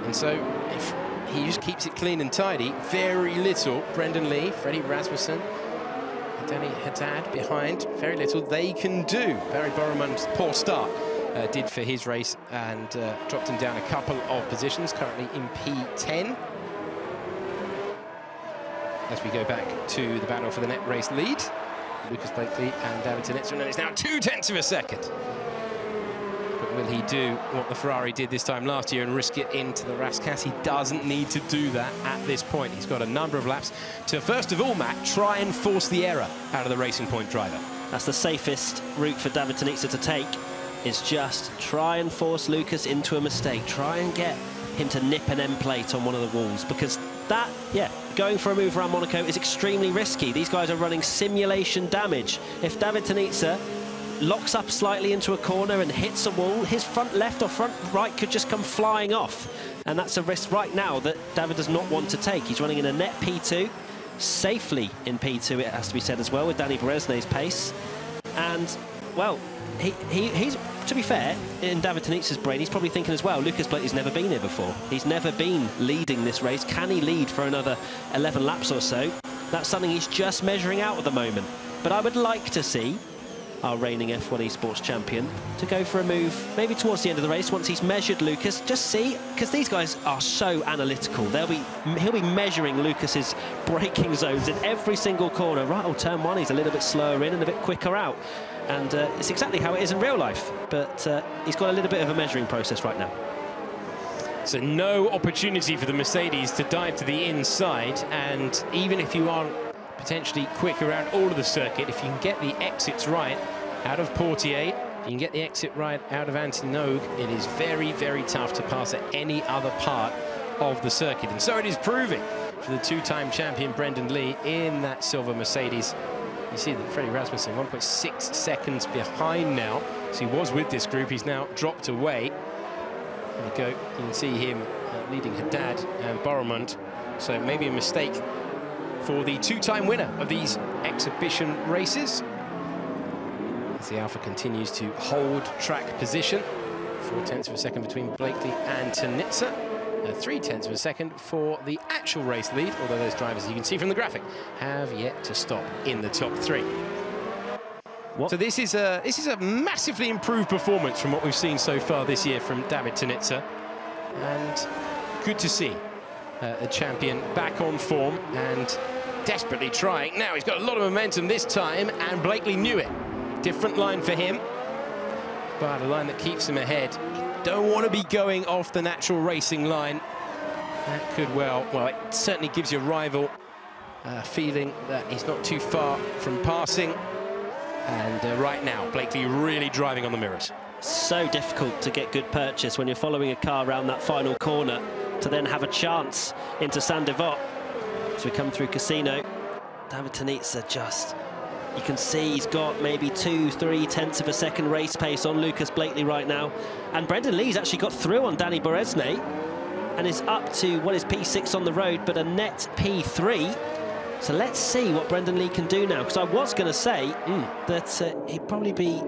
and so if he just keeps it clean and tidy, very little Brendan Lee, Freddy Rasmussen, Danny Haddad behind, very little they can do. Barry Borrowman's poor start did for his race and dropped him down a couple of positions, currently in P10. As we go back to the battle for the net race lead, Lucas Blakely and David Tonitza, and it's now 0.2 of a second. But will he do what the Ferrari did this time last year and risk it into the Rascasse? He doesn't need to do that at this point. He's got a number of laps to, first of all, Matt, try and force the error out of the Racing Point driver. That's the safest route for David Tonitza to take, is just try and force Lucas into a mistake. Try and get him to nip an end plate on one of the walls, because that, going for a move around Monaco is extremely risky. These guys are running simulation damage. If David Tonitza locks up slightly into a corner and hits a wall, his front left or front right could just come flying off. And that's a risk right now that David does not want to take. He's running in a net P2, safely in P2, it has to be said as well, with Danny Berezne's pace. And, well, he's, to be fair, in David Tonitza's brain, he's probably thinking as well, Lucas Blakely's never been here before. He's never been leading this race. Can he lead for another 11 laps or so? That's something he's just measuring out at the moment. But I would like to see our reigning F1 Esports champion to go for a move maybe towards the end of the race once he's measured Lucas. Just see, because these guys are so analytical. He'll be measuring Lucas's braking zones in every single corner. Right, oh, turn one, he's a little bit slower in and a bit quicker out. And it's exactly how it is in real life. But he's got a little bit of a measuring process right now. So no opportunity for the Mercedes to dive to the inside. And even if you are potentially quick around all of the circuit, if you can get the exits right out of Portier, you can get the exit right out of Antinogue, it is very, very tough to pass at any other part of the circuit. And so it is proving for the two-time champion Brendan Lee in that silver Mercedes. You see that Freddy Rasmussen 1.6 seconds behind now. So he was with this group, he's now dropped away. There we go, you can see him leading Haddad and Borrowman. So maybe a mistake for the two-time winner of these exhibition races. As the Alfa continues to hold track position. 0.4 of a second between Blakely and Tonitza. 0.3 of a second for the actual race lead, although those drivers, as you can see from the graphic, have yet to stop in the top three. So this is a massively improved performance from what we've seen so far this year from David Tonitza. And good to see the champion back on form and desperately trying. Now he's got a lot of momentum this time, and Blakely knew it. Different line for him, but a line that keeps him ahead. You don't want to be going off the natural racing line. That could well, it certainly gives your rival a feeling that he's not too far from passing. And right now, Blakely really driving on the mirrors. So difficult to get good purchase when you're following a car around that final corner. to then have a chance into Saint-Devote. As we come through Casino, David Tenitza just, you can see he's got maybe 2-3 tenths of a second race pace on Lucas Blakely right now. And Brendan Lee's actually got through on Danny Beresne and is up to what is P6 on the road, but a net P3. So let's see what Brendan Lee can do now, because I was going to say that he'd probably be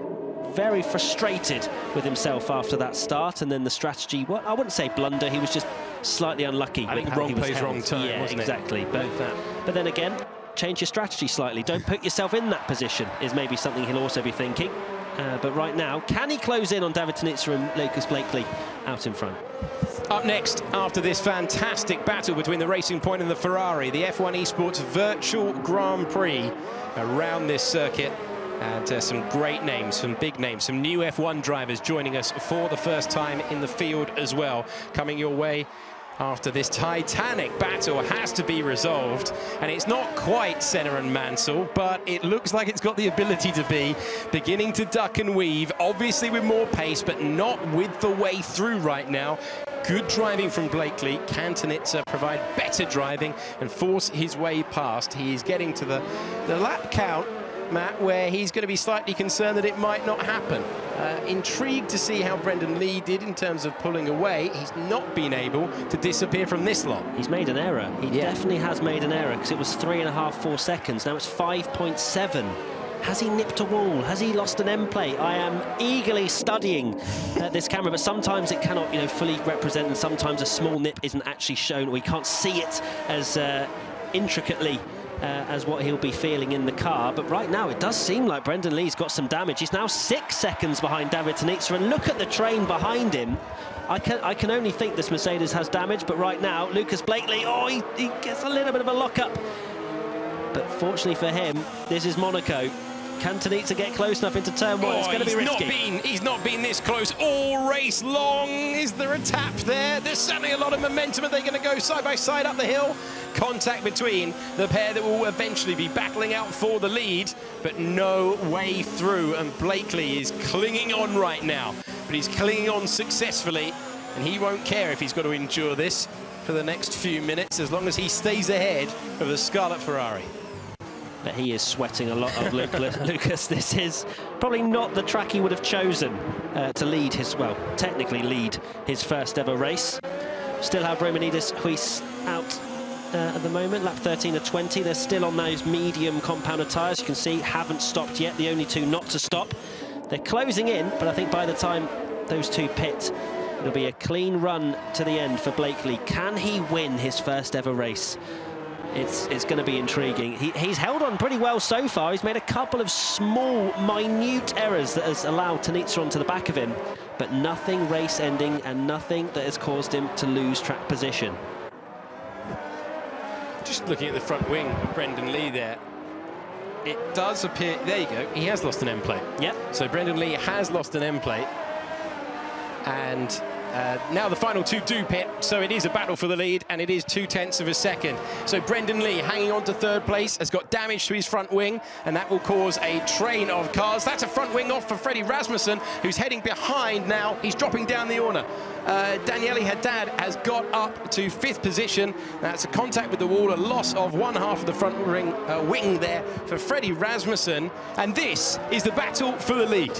very frustrated with himself after that start, and then the strategy, well, I wouldn't say blunder, he was just slightly unlucky. I think wrong place, wrong time, yeah, wasn't exactly. it? But then again, change your strategy slightly. Don't put yourself in that position is maybe something he'll also be thinking. But right now, can he close in on David Tenitza and Lucas Blakely out in front? Up next, after this fantastic battle between the Racing Point and the Ferrari, the F1 Esports Virtual Grand Prix around this circuit. And some great names, some big names, some new F1 drivers joining us for the first time in the field as well. Coming your way after this titanic battle has to be resolved. And it's not quite Senna and Mansell, but it looks like it's got the ability to be. Beginning to duck and weave, obviously with more pace, but not with the way through right now. Good driving from Blakely. Can Tenitza provide better driving and force his way past? He is getting to the lap count, Matt, where he's going to be slightly concerned that it might not happen. Intrigued to see how Brendan Lee did in terms of pulling away. He's not been able to disappear from this lot. He's made an error. He definitely has made an error, because it was 3.5, 4 seconds. Now it's 5.7. Has he nipped a wall? Has he lost an end plate? I am eagerly studying this camera, but sometimes it cannot, fully represent, and sometimes a small nip isn't actually shown. We can't see it as intricately as what he'll be feeling in the car. But right now, it does seem like Brendan Lee's got some damage. He's now 6 seconds behind David Tenitza, and look at the train behind him. I can only think this Mercedes has damage, but right now, Lucas Blakely, he gets a little bit of a lock-up. But fortunately for him, this is Monaco. Can Tenitza get close enough into turn one? It's going to be risky. He's not been this close all race long. Is there a tap there? There's certainly a lot of momentum. Are they going to go side by side up the hill? Contact between the pair that will eventually be battling out for the lead, but no way through. And Blakely is clinging on right now, but he's clinging on successfully, and he won't care if he's got to endure this for the next few minutes, as long as he stays ahead of the Scarlet Ferrari. But he is sweating a lot of Lucas. This is probably not the track he would have chosen to lead his, well, technically lead his first ever race. Still have Romanidis Huis out at the moment, lap 13 of 20. They're still on those medium compounder tyres. You can see, haven't stopped yet, the only two not to stop. They're closing in, but I think by the time those two pit, it'll be a clean run to the end for Blakely. Can he win his first ever race? It's going to be intriguing. He's held on pretty well so far. He's made a couple of small, minute errors that has allowed Tenitza onto the back of him, but nothing race-ending and nothing that has caused him to lose track position. Just looking at the front wing of Brendan Lee there, it does appear, there you go, he has lost an end plate. Yep. So Brendan Lee has lost an end plate, and now the final two do pit, so it is a battle for the lead, and it is 0.2 of a second. So Brendan Lee hanging on to third place, has got damage to his front wing, and that will cause a train of cars. That's a front wing off for Freddy Rasmussen, who's heading behind now. He's dropping down the Orner. Daniele Haddad has got up to 5th position. That's a contact with the wall, a loss of one half of the front wing there for Freddy Rasmussen. And this is the battle for the lead.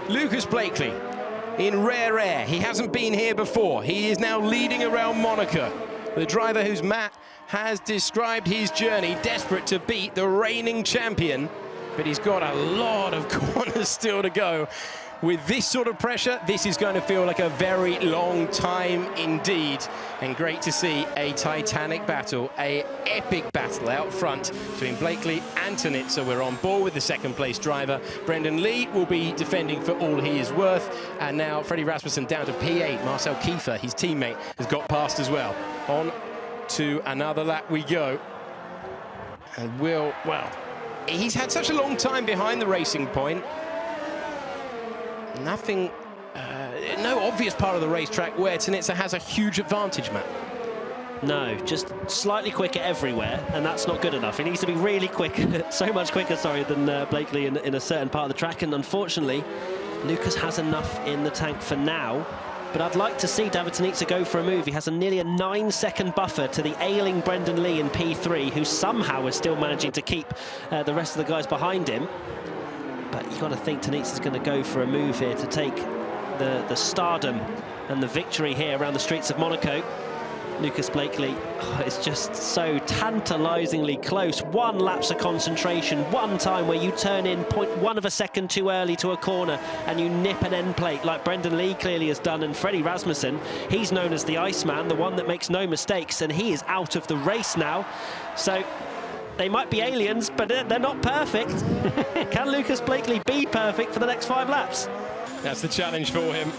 Lucas Blakely in rare air. He hasn't been here before. He is now leading around Monaco. The driver whose Matt has described his journey, desperate to beat the reigning champion, but he's got a lot of corners still to go. With this sort of pressure, this is going to feel like a very long time indeed. And great to see a titanic battle, an epic battle out front between Blakely and Tenitza. We're on board with the second place driver. Brendan Lee will be defending for all he is worth. And now Freddy Rasmussen down to P8. Marcel Kiefer, his teammate, has got past as well. On to another lap we go. And well, he's had such a long time behind the Racing Point. Nothing, no obvious part of the racetrack where Tenitza has a huge advantage, Matt. No, just slightly quicker everywhere, and that's not good enough. He needs to be really quick, so much quicker, sorry, than Blakely in a certain part of the track. And unfortunately, Lucas has enough in the tank for now, but I'd like to see David Tonitza go for a move. He has nearly a 9-second buffer to the ailing Brendan Lee in P3, who somehow is still managing to keep the rest of the guys behind him. But you've got to think Tonitza's going to go for a move here to take the stardom and the victory here around the streets of Monaco. Lucas Blakely is just so tantalisingly close. One lapse of concentration, one time where you turn in 0.1 of a second too early to a corner and you nip an end plate like Brendan Lee clearly has done. And Freddy Rasmussen, he's known as the Iceman, the one that makes no mistakes, and he is out of the race now. So they might be aliens, but they're not perfect. Can Lucas Blakely be perfect for the next 5 laps? That's the challenge for him.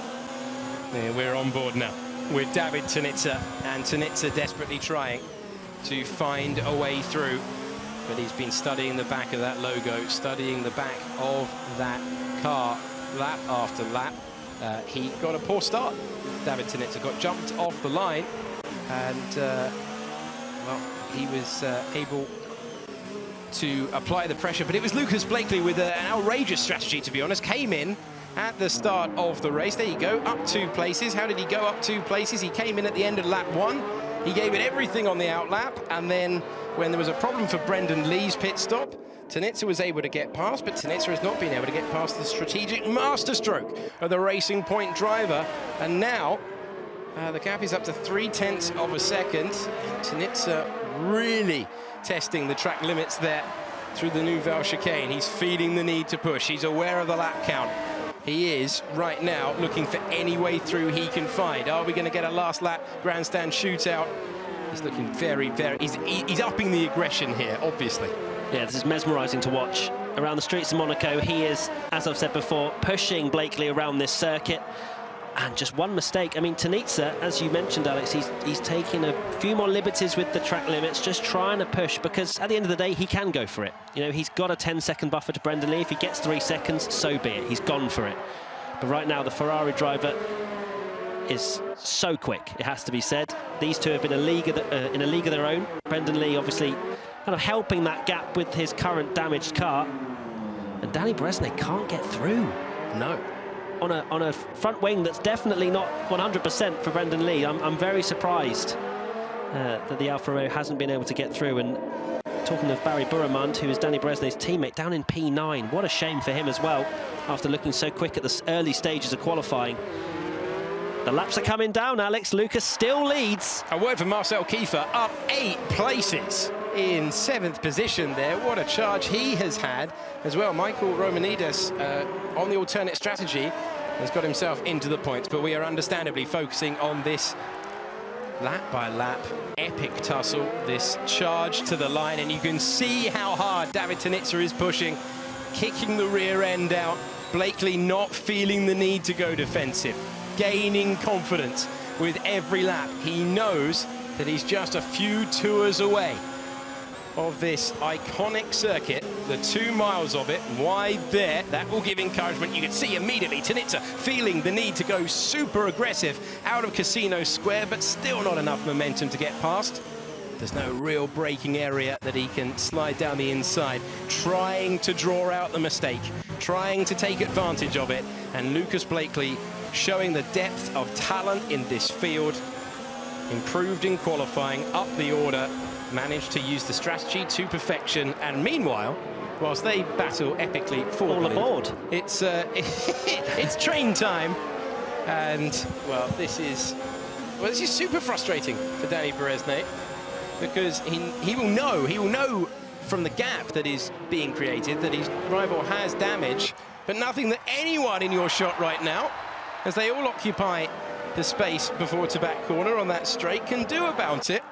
Yeah, we're on board now with David Tonitza, and Tonitza desperately trying to find a way through. But he's been studying the back of that logo, studying the back of that car, lap after lap. He got a poor start. David Tonitza got jumped off the line, and well, he was able to apply the pressure. But it was Lucas Blakely with an outrageous strategy, to be honest. Came in at the start of the race. There you go, up 2 places. How did he go up 2 places? He came in at the end of lap 1. He gave it everything on the out lap, and then when there was a problem for Brendan Lee's pit stop, Tonitza was able to get past, but Tonitza has not been able to get past the strategic masterstroke of the Racing Point driver. And now the gap is up to 0.3 of a second. Tonitza really testing the track limits there through the Nouvelle chicane. He's feeling the need to push. He's aware of the lap count. He is right now looking for any way through he can find. Are we going to get a last lap grandstand shootout? He's looking very, he's upping the aggression here, obviously. Yeah, this is mesmerising to watch. Around the streets of Monaco, he is, as I've said before, pushing Blakely around this circuit. And just one mistake. I mean, Tonitza, as you mentioned, Alex, he's taking a few more liberties with the track limits, just trying to push, because at the end of the day, he can go for it. You know, he's got a 10-second buffer to Brendan Lee. If he gets 3 seconds, so be it. He's gone for it. But right now, the Ferrari driver is so quick, it has to be said. These two have been in a league of their own. Brendan Lee, obviously, kind of helping that gap with his current damaged car. And Danny Bresnay can't get through. No. On a front wing that's definitely not 100% for Brendan Lee. I'm very surprised that the Alfa Romeo hasn't been able to get through. And talking of Barry Burramund, who is Danny Bresnay's teammate, down in P9. What a shame for him as well, after looking so quick at the early stages of qualifying. The laps are coming down, Alex. Lucas still leads. A word for Marcel Kiefer, up 8 places in 7th position there. What a charge he has had as well. Michael Romanides on the alternate strategy has got himself into the points, but we are understandably focusing on this lap by lap epic tussle, this charge to the line, and you can see how hard David Tonitza is pushing, kicking the rear end out. Blakely not feeling the need to go defensive, gaining confidence with every lap. He knows that he's just a few tours away of this iconic circuit, the 2 miles of it wide there. That will give encouragement. You can see immediately Tonitza feeling the need to go super aggressive out of Casino Square, but still not enough momentum to get past. There's no real braking area that he can slide down the inside, trying to draw out the mistake, trying to take advantage of it. And Lucas Blakely showing the depth of talent in this field, improved in qualifying, up the order, managed to use the strategy to perfection. And meanwhile, whilst they battle epically for all aboard, it's it's train time. And well, this is super frustrating for Danny Bresnay, because he will know from the gap that is being created that his rival has damage, but nothing that anyone in your shot right now, as they all occupy the space before to back corner on that straight, can do about it.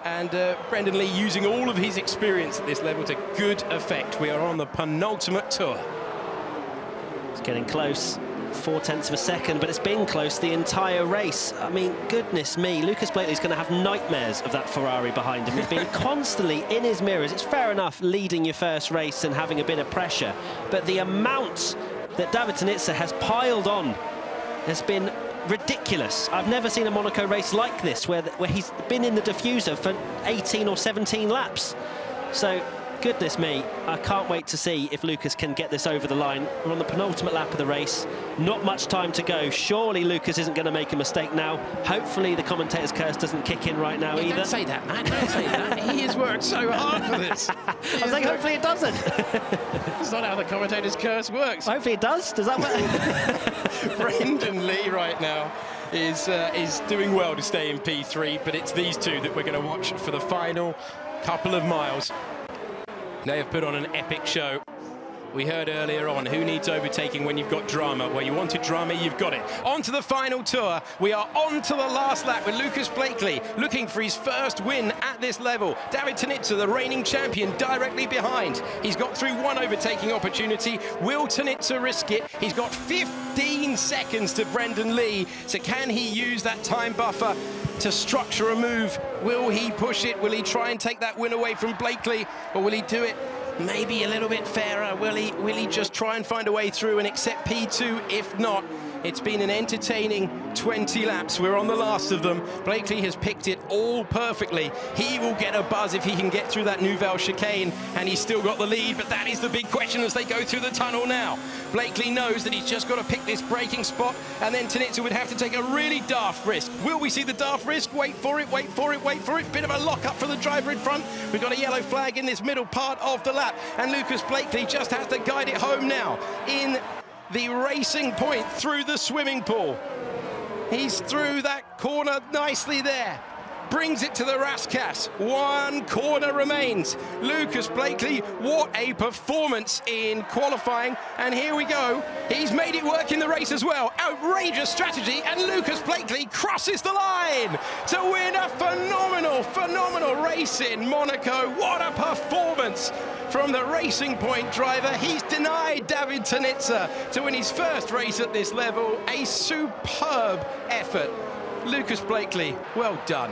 And Brendan Lee using all of his experience at this level to good effect. We are on the penultimate tour. It's getting close. 0.4 of a second, but it's been close the entire race. I mean, goodness me, Lucas Blakely's going to have nightmares of that Ferrari behind him. He's been constantly in his mirrors. It's fair enough leading your first race and having a bit of pressure, but the amount that David Tonitza has piled on has been ridiculous. I've never seen a Monaco race like this, where he's been in the diffuser for 18 or 17 laps. So Goodness me, I can't wait to see if Lucas can get this over the line. We're on the penultimate lap of the race. Not much time to go. Surely Lucas isn't going to make a mistake now. Hopefully the commentator's curse doesn't kick in right now either. Don't say that, man. Don't say that. He has worked so hard for this. I was like, hopefully it doesn't. It's not how the commentator's curse works. Hopefully it does. Does that work? Brendan Lee right now is doing well to stay in P3, but it's these two that we're going to watch for the final couple of miles. They have put on an epic show. We heard earlier on, who needs overtaking when you've got drama? Well, you wanted drama, you've got it. On to the final tour. We are on to the last lap with Lucas Blakely looking for his first win at this level. David Tanitsa, the reigning champion, directly behind. He's got through one overtaking opportunity. Will Tanitsa risk it? He's got 15 seconds to Brendan Lee. So can he use that time buffer to structure a move? Will he push it? Will he try and take that win away from Blakely? Or will he do it maybe a little bit fairer? Will he just try and find a way through and accept P2? If not, it's been an entertaining 20 laps. We're on the last of them. Blakely has picked it all perfectly. He will get a buzz if he can get through that Nouvelle chicane, and he's still got the lead, but that is the big question as they go through the tunnel now. Blakely knows that he's just got to pick this braking spot, and then Tanitsa would have to take a really daft risk. Will we see the daft risk? Wait for it, wait for it, wait for it. Bit of a lock-up for the driver in front. We've got a yellow flag in this middle part of the lap, and Lucas Blakely just has to guide it home now in the racing point through the swimming pool. He's through that corner nicely there. Brings it to the Raskas. One corner remains. Lucas Blakely, what a performance in qualifying. And here we go. He's made it work in the race as well. Outrageous strategy, and Lucas Blakely crosses the line to win a phenomenal race in Monaco. What a performance from the Racing Point driver. He's denied David Tanitsa to win his first race at this level. A superb effort. Lucas Blakely, well done.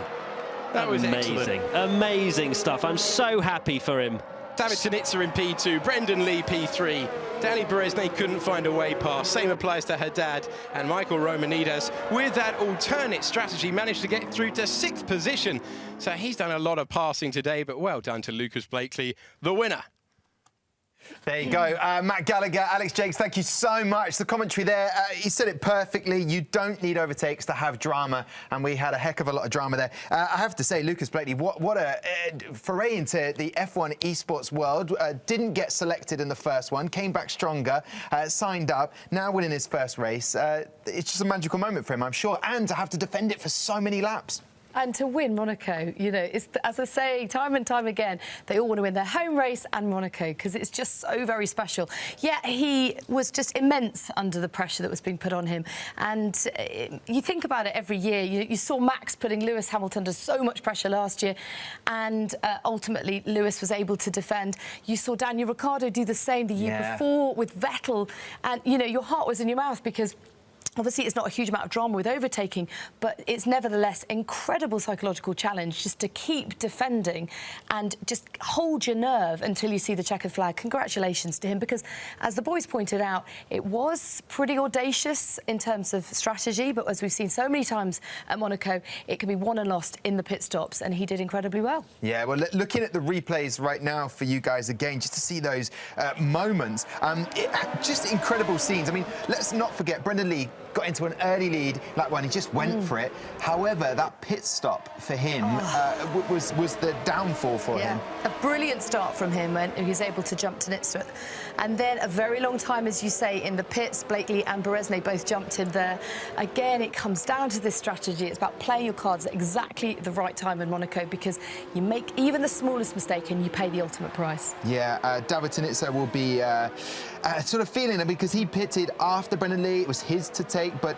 That was amazing. Excellent. Amazing stuff. I'm so happy for him. David Tanitsa in P2, Brendan Lee P3. Danny Beresnay couldn't find a way past. Same applies to Haddad, and Michael Romanides, with that alternate strategy, managed to get through to 6th position. So he's done a lot of passing today, but well done to Lucas Blakely, the winner. There you go. Matt Gallagher, Alex Jakes, thank you so much. The commentary there, he said it perfectly. You don't need overtakes to have drama, and we had a heck of a lot of drama there. I have to say, Lucas Blakely, what a foray into the F1 Esports world. Didn't get selected in the first one, came back stronger, signed up, now winning his first race. It's just a magical moment for him, I'm sure, and to have to defend it for so many laps. And to win Monaco, you know, it's, as I say time and time again, they all want to win their home race and Monaco because it's just so very special. Yeah, he was just immense under the pressure that was being put on him. And you think about it every year. You saw Max putting Lewis Hamilton under so much pressure last year, and ultimately Lewis was able to defend. You saw Daniel Ricciardo do the same the year before with Vettel, and, you know, your heart was in your mouth because obviously, it's not a huge amount of drama with overtaking, but it's nevertheless incredible psychological challenge just to keep defending and just hold your nerve until you see the checkered flag. Congratulations to him, because as the boys pointed out, it was pretty audacious in terms of strategy, but as we've seen so many times at Monaco, it can be won and lost in the pit stops, and he did incredibly well. Yeah, well, looking at the replays right now for you guys again, just to see those moments, just incredible scenes. I mean, let's not forget, Brendan Lee got into an early lead, like when he just went for it. However, that pit stop for him was the downfall for him. A brilliant start from him when he was able to jump to Tanitsa. And then a very long time, as you say, in the pits. Blakely and Beresnay both jumped in there. Again, it comes down to this strategy. It's about playing your cards at exactly the right time in Monaco, because you make even the smallest mistake and you pay the ultimate price. Yeah, David Tanitsa will be sort of feeling it because he pitted after Brendan Lee. It was his to take, but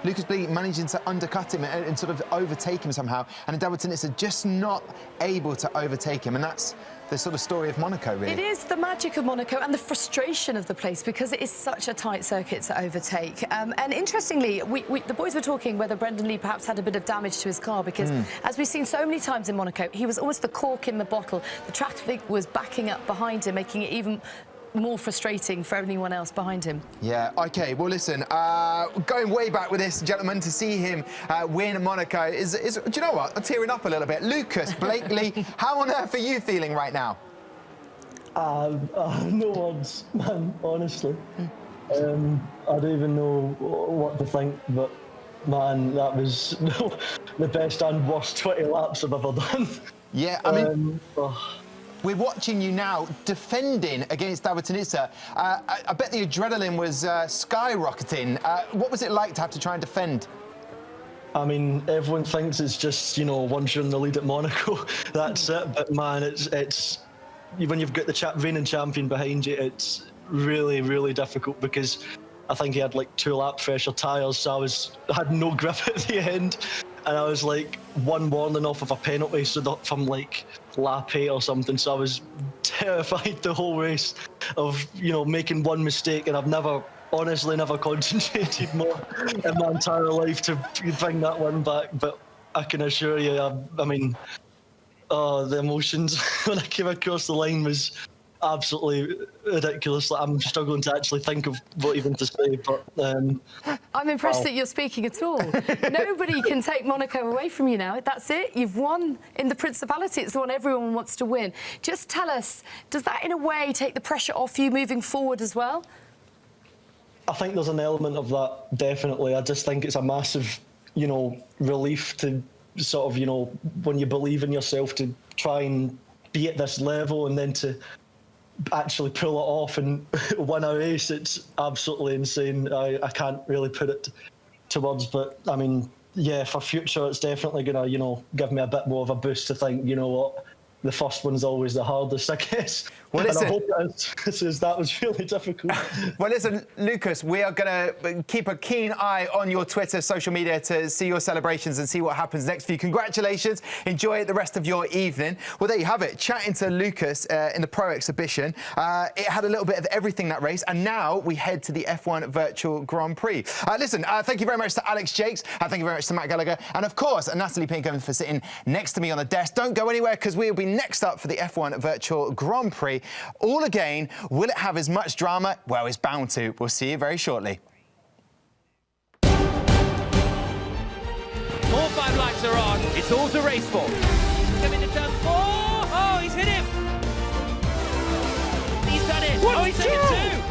Lucas Blakely managing to undercut him and sort of overtake him somehow, and David Tanitsa just not able to overtake him, and that's the sort of story of Monaco, really. It is the magic of Monaco and the frustration of the place, because it is such a tight circuit to overtake. And interestingly, the boys were talking whether Brendan Lee perhaps had a bit of damage to his car, because as we've seen so many times in Monaco, he was almost the cork in the bottle. The traffic was backing up behind him, making it even more frustrating for anyone else behind him. Yeah, OK, well, listen, going way back with this gentleman, to see him win Monaco is, do you know what? I'm tearing up a little bit. Lucas Blakely, how on earth are you feeling right now? No words, man, honestly. I don't even know what to think, but man, that was the best and worst 20 laps I've ever done. Yeah, I mean, we're watching you now defending against Davitinitsa. I bet the adrenaline was skyrocketing. What was it like to have to try and defend? I mean, everyone thinks it's just, you know, once you're in the lead at Monaco, that's it. But man, it's when you've got the reigning champion behind you, it's really, really difficult because I think he had like 2 lap fresher tyres, so I had no grip at the end, and I was like one warning off of a penalty, so from like lap 8 or something. So I was terrified the whole race of, you know, making one mistake, and I've honestly never concentrated more in my entire life to bring that one back. But I can assure you, I mean, the emotions when I came across the line was absolutely ridiculous. Like, I'm struggling to actually think of what even to say, but I'm impressed that you're speaking at all. Nobody can take Monaco away from you now. That's it. You've won in the Principality. It's the one everyone wants to win. Just tell us, does that in a way take the pressure off you moving forward as well? I think there's an element of that, definitely. I just think it's a massive, you know, relief to sort of, you know, when you believe in yourself to try and be at this level and then to actually pull it off and win a race. It's absolutely insane. I can't really put it to words, but I mean, yeah, for future, it's definitely going to, you know, give me a bit more of a boost to think, you know what, the first one's always the hardest, I guess. Well, listen, and I hope that was really difficult. Well, listen, Lucas, we are going to keep a keen eye on your Twitter, social media to see your celebrations and see what happens next for you. Congratulations. Enjoy the rest of your evening. Well, there you have it. Chatting to Lucas in the Pro Exhibition. It had a little bit of everything, that race. And now we head to the F1 Virtual Grand Prix. Listen, thank you very much to Alex Jakes. Thank you very much to Matt Gallagher. And, of course, Natalie Pinkham for sitting next to me on the desk. Don't go anywhere because we'll be next up for the F1 Virtual Grand Prix. All again, will it have as much drama? Well, it's bound to. We'll see you very shortly. All 5 lights are on. It's all to race for. Coming to turn 4. Oh, he's hit him. He's done it. Oh, he's taken 2.